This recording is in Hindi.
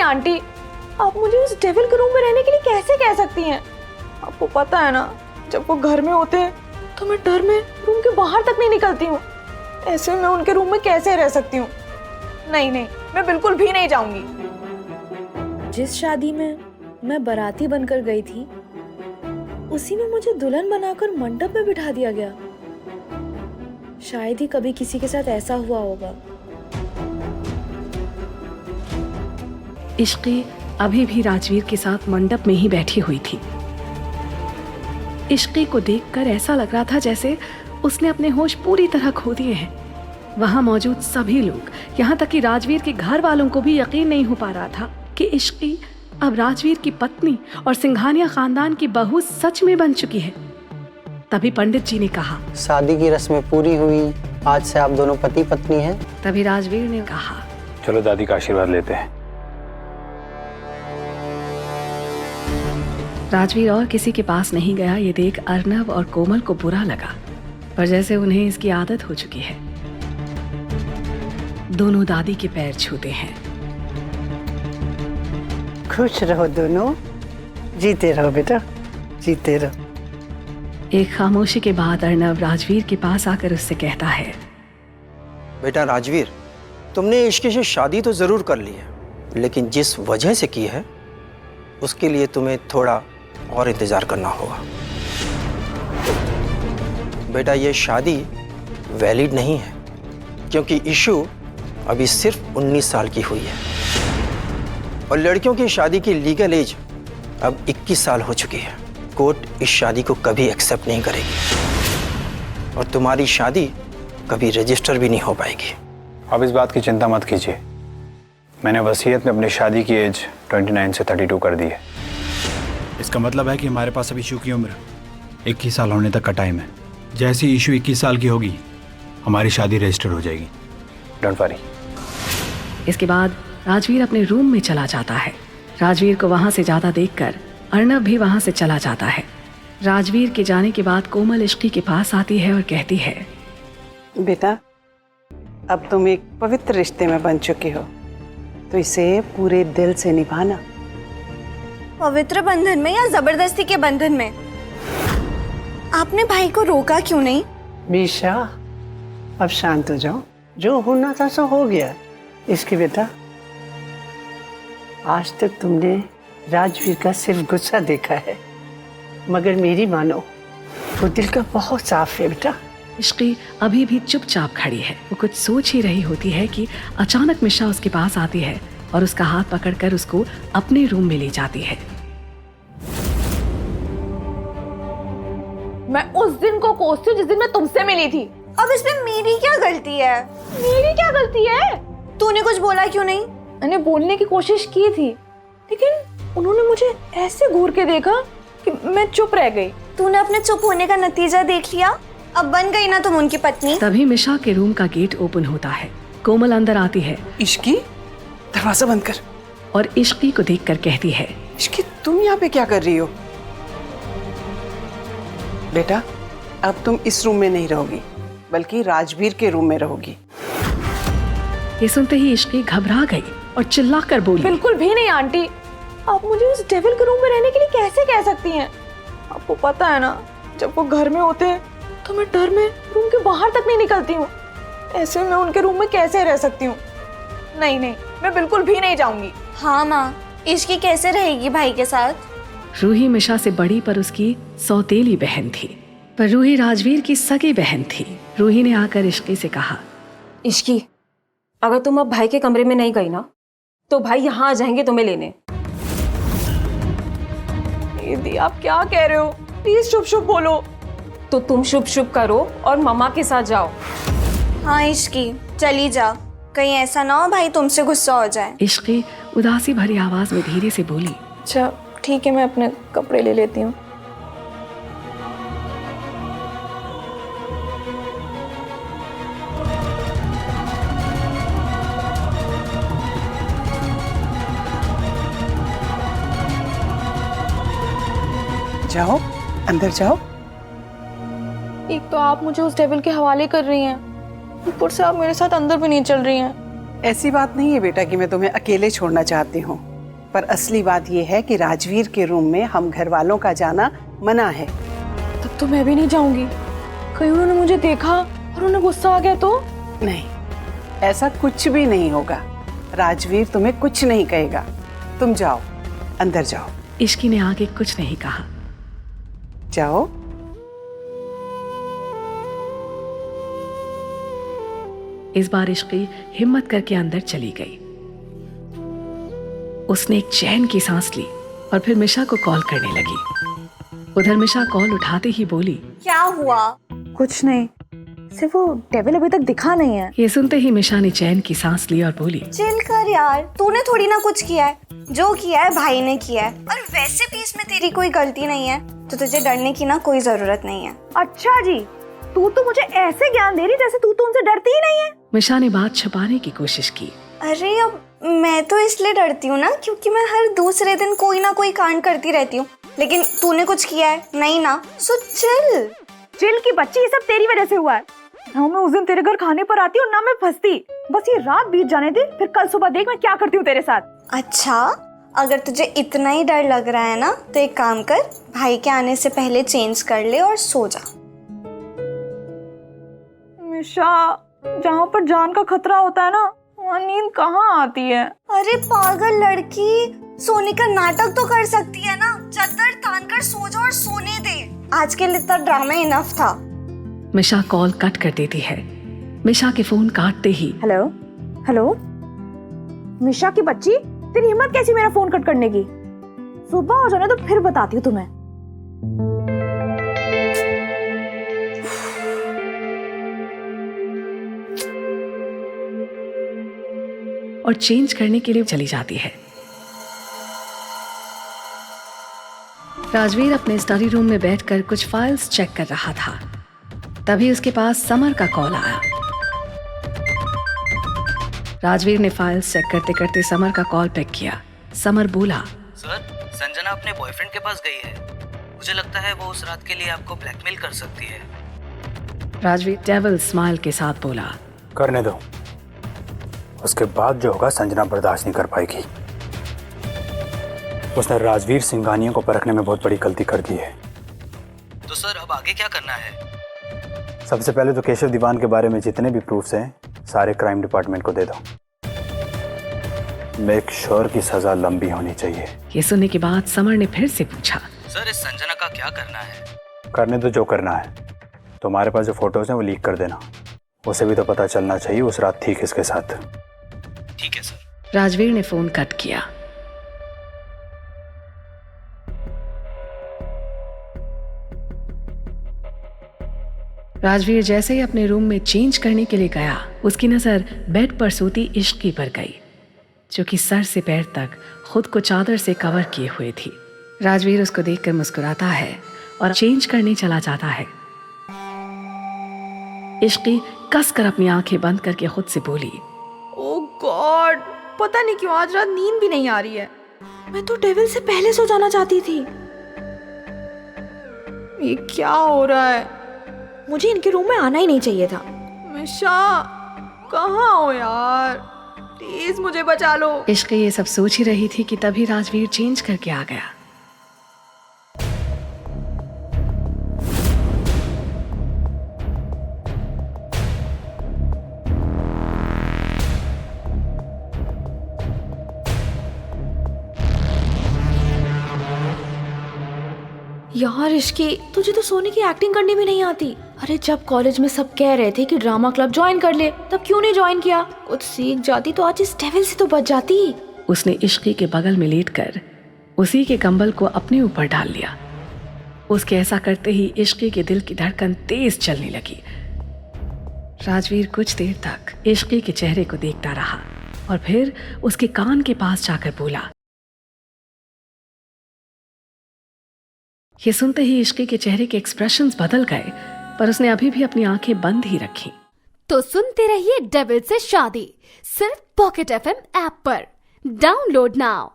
आंटी, आप मुझे उस डेविल के रूम में रहने के लिए कैसे कह सकती हैं? आपको पता है ना, जब वो घर में होते हैं तो मैं डर में रूम के बाहर तक नहीं निकलती हूँ। ऐसे में उनके रूम में कैसे रह सकती हूँ? नहीं नहीं, मैं बिल्कुल भी नहीं जाऊंगी। जिस शादी में मैं बाराती बनकर गई थी, उसी में मुझे दुल्हन बनाकर मंडप में बिठा दिया गया। शायद ही कभी किसी के साथ ऐसा हुआ होगा। इश्की अभी भी राजवीर के साथ मंडप में ही बैठी हुई थी। इश्की को देखकर ऐसा लग रहा था जैसे उसने अपने होश पूरी तरह खो दिए हैं। वहां मौजूद सभी लोग, यहाँ तक कि राजवीर के घर वालों को भी यकीन नहीं हो पा रहा था कि इश्की अब राजवीर की पत्नी और सिंघानिया खानदान की बहू सच में बन चुकी है। तभी पंडित जी ने कहा, शादी की रस्में पूरी हुई, आज से आप दोनों पति पत्नी हैं। तभी राजवीर ने कहा, चलो दादी का आशीर्वाद लेते हैं। राजवीर और किसी के पास नहीं गया। ये देख अर्नव और कोमल को बुरा लगा, पर जैसे उन्हें इसकी आदत हो चुकी है, दोनों दादी के पैर छूते हैं। खुश रहो दोनों, जीते रहो बेटा, जीते रहो। एक खामोशी के बाद अर्नव राजवीर के पास आकर उससे कहता है, बेटा राजवीर, तुमने इश्क से शादी तो जरूर कर ली है, लेकिन जिस वजह से की है उसके लिए तुम्हें थोड़ा और इंतजार करना होगा। बेटा ये शादी वैलिड नहीं है, क्योंकि इशू अभी सिर्फ 19 साल की हुई है और लड़कियों की शादी की लीगल एज अब 21 साल हो चुकी है। कोर्ट इस शादी को कभी एक्सेप्ट नहीं करेगी और तुम्हारी शादी कभी रजिस्टर भी नहीं हो पाएगी। अब इस बात की चिंता मत कीजिए, मैंने वसीयत में अपनी शादी की एज 29 से 32 कर दी है। इसका मतलब है कि हमारे पास अभी इशू की उम्र 21 साल होने तक का टाइम है। जैसे ही इशू 21 साल की होगी, हमारी शादी रजिस्टर हो जाएगी। Don't worry. इसके बाद राजवीर अपने रूम में चला जाता है। राजवीर को वहां से जाता देखकर अर्नव भी वहां से चला जाता है। राजवीर के जाने के बाद कोमल इश्की के पास आती है और कहती है, बेटा अब तुम एक पवित्र रिश्ते में बन चुकी हो, तो इसे पूरे दिल से निभाना। पवित्र बंधन में या जबरदस्ती के बंधन में? आपने भाई को रोका क्यों नहीं? मीशा अब शांत हो जाओ, जो होना था सो हो गया। इसकी बेटा, आज तक तुमने राजवीर का सिर्फ गुस्सा देखा है, मगर मेरी मानो वो दिल का बहुत साफ है बेटा। इश्की अभी भी चुपचाप खड़ी है। वो कुछ सोच ही रही होती है कि अचानक मिशा उसके पास आती है और उसका हाथ पकड़कर उसको अपने रूम में ले जाती है। मैं उस दिन को कोसती हूँ जिस दिन मैं तुमसे मिली थी। अब इसमें मेरी क्या गलती है? मेरी क्या गलती है? तूने कुछ बोला क्यों नहीं? मैंने बोलने की कोशिश की थी, लेकिन उन्होंने मुझे ऐसे घूर के देखा कि मैं चुप रह गई। तूने अपने चुप होने का नतीजा देख लिया। अब बन गई ना तुम उनकी पत्नी। तभी मिशा के रूम का गेट ओपन होता है। कोमल अंदर आती है। इश्की, दरवाजा बंद कर। और इश्की को देखकर कहती है, इश्की तुम यहाँ पे क्या कर रही हो? बेटा अब तुम इस रूम में नहीं रहोगी, बल्कि राजवीर के रूम में रहोगी। ये सुनते ही इश्की घबरा गई और चिल्लाकर बोली, बिल्कुल भी नहीं आंटी, आप मुझे उस डेविल के रूम में रहने के लिए कैसे कह सकती हैं? आपको पता है ना, जब वो घर में होते हैं तो मैं डर में रूम के बाहर तक नहीं निकलती हूँ। ऐसे में उनके रूम में कैसे रह सकती हूँ? नहीं नहीं, मैं बिल्कुल भी नहीं जाऊंगी। हाँ माँ, इश्की कैसे रहेगी भाई के साथ? रूही मिशा से बड़ी पर उसकी सौतेली बहन थी, पर रूही राजवीर की सगी बहन थी। रूही ने आकर इश्की से कहा, इश्की, अगर तुम अब भाई के कमरे में नहीं गई ना, तो भाई यहाँ आ जाएंगे तुम्हें लेने। दीदी आप क्या कह रहे हो? प्लीज शुभ शुभ बोलो। तो तुम शुभ शुभ करो और मम्मा के साथ जाओ। हाँ इश्की, चली जा, कहीं ऐसा ना हो भाई तुमसे गुस्सा हो जाए। इश्की उदासी भरी आवाज में धीरे से बोली, अच्छा ठीक है, मैं अपने कपड़े ले लेती हूँ। जाओ अंदर जाओ। एक तो आप मुझे उस डेविल के हवाले कर रही हैं, ऊपर से आप मेरे साथ अंदर भी नहीं चल रही हैं। ऐसी बात नहीं है बेटा कि मैं तुम्हें अकेले छोड़ना चाहती हूँ। पर असली बात यह है कि राजवीर के रूम में हम घर वालों का जाना मना है। तब तो मैं भी नहीं जाऊंगी। कहीं उन्होंने मुझे देखा और उन्हें गुस्सा आ गया तो? नहीं, ऐसा कुछ भी नहीं होगा। राजवीर तुम्हें कुछ नहीं कहेगा। तुम जाओ, अंदर जाओ। इश्की ने आगे कुछ नहीं कहा। जाओ। इस बार इश्की हिम्मत करके अंदर चली गई। उसने एक चैन की सांस ली और फिर मिशा को कॉल करने लगी। उधर मिशा कॉल उठाते ही बोली, क्या हुआ? कुछ नहीं, सिर्फ वो डेविल अभी तक दिखा नहीं है। ये सुनते ही मिशा ने चैन की सांस ली और बोली, चिल कर यार, तूने थोड़ी ना कुछ किया है। जो किया है भाई ने किया है, और वैसे भी इसमें तेरी कोई गलती नहीं है, तो तुझे डरने की ना कोई जरूरत नहीं है। अच्छा जी, तू तो मुझे ऐसे ज्ञान दे रही जैसे तू तो उनसे डरती ही नहीं है। मिशा ने बात छुपाने की कोशिश की। अरे अब मैं तो इसलिए डरती हूँ ना क्योंकि मैं हर दूसरे दिन कोई ना कोई कांड करती रहती हूँ, लेकिन तूने कुछ किया है नहीं ना, सो चिल। चिल की बच्ची, ये सब तेरी वजह से हुआ है। ना मैं उस दिन तेरे घर खाने पर आती और ना मैं फंसती। बस ये रात बीत जाने दे, फिर कल सुबह देख मैं क्या करती हूँ तेरे साथ। अच्छा, अगर तुझे इतना ही डर लग रहा है ना तो एक काम कर, भाई के आने से पहले चेंज कर ले और सो जा। मिशा, जहाँ पर जान का खतरा होता है ना, वहाँ नींद कहाँ आती है। अरे पागल लड़की, सोने का नाटक तो कर सकती है ना। चादर तान कर सो जा और सोने दे। आज के लिए इतना ड्रामा इनफ था। मिशा कॉल कट कर देती है। मिशा के फोन काटते ही, हेलो हेलो, मिशा की बच्ची, तेरी हिम्मत कैसी मेरा फोन कट करने की? सुबह हो जाने तो फिर बताती हूँ तुम्हें। और चेंज करने के लिए चली जाती है। राजवीर अपने स्टडी रूम में बैठकर कुछ फाइल्स चेक कर रहा था। तभी उसके पास समर का कॉल आया। राजवीर ने फाइल्स चेक करते करते समर का कॉल पिक किया। समर बोला, सर, संजना अपने बॉयफ्रेंड के पास गई है। मुझे लगता है वो उस रात के लिए आपको ब्लैकमेल कर सकती है। राजवीर डेविल स्माइल के साथ बोला, करने दो, उसके बाद जो होगा संजना बर्दाश्त नहीं कर पाएगी। उसने राजवीर सिंघानिया को परखने में बहुत बड़ी गलती कर दी है। तो सर अब आगे क्या करना है? सबसे पहले तो केशव दीवान के बारे में जितने भी प्रूफ्स हैं सारे क्राइम डिपार्टमेंट को दे दो। मेक श्योर की सजा लंबी होनी चाहिए। ये सुनने के बाद समर ने फिर से पूछा, सर इस संजना का क्या करना है? करने तो जो करना है। तुम्हारे पास जो फोटोज हैं वो लीक कर देना। उसे भी तो पता चलना चाहिए उस रात थी किसके साथ। ठीक है सर। राजवीर ने फोन कट किया। राजवीर जैसे ही अपने रूम में चेंज करने के लिए गया, उसकी नजर बेड पर सोती इश्की पर गई, जो कि सर से पैर तक खुद को चादर से कवर किए हुए थी। राजवीर उसको देखकर मुस्कुराता है और चेंज करने चला जाता है। इश्की कसकर अपनी आंखें बंद करके खुद से बोली, ओह गॉड, पता नहीं क्यों आज रात नींद भी नहीं आ रही है। मैं तो डेविल से पहले सो जाना चाहती थी। ये क्या हो रहा है? मुझे इनके रूम में आना ही नहीं चाहिए था। मिशा, कहाँ हो यार? प्लीज मुझे बचा लो। इश्की ये सब सोच ही रही थी कि तभी राजवीर चेंज करके आ गया। यार इश्की, तुझे तो सोने की एक्टिंग करनी भी नहीं आती। अरे जब कॉलेज में सब कह रहे थे कि ड्रामा क्लब ज्वाइन कर ले, तब क्यों नहीं ज्वाइन किया? कुछ सीख जाती तो आज इस डेविल से तो बच जाती। उसने इश्की के बगल में लेटकर उसी के कंबल को अपने ऊपर डाल लिया। उसके ऐसा करते ही इश्की के दिल की धड़कन तेज चलने लगी। राजवीर कुछ देर तक इश्की के चेहरे को देखता रहा और फिर उसके कान के पास जाकर बोला। ये सुनते ही इश्की के चेहरे के एक्सप्रेशंस बदल गए, पर उसने अभी भी अपनी आंखें बंद ही रखी। तो सुनते रहिए डेविल से शादी, सिर्फ पॉकेट FM ऐप पर। Download now.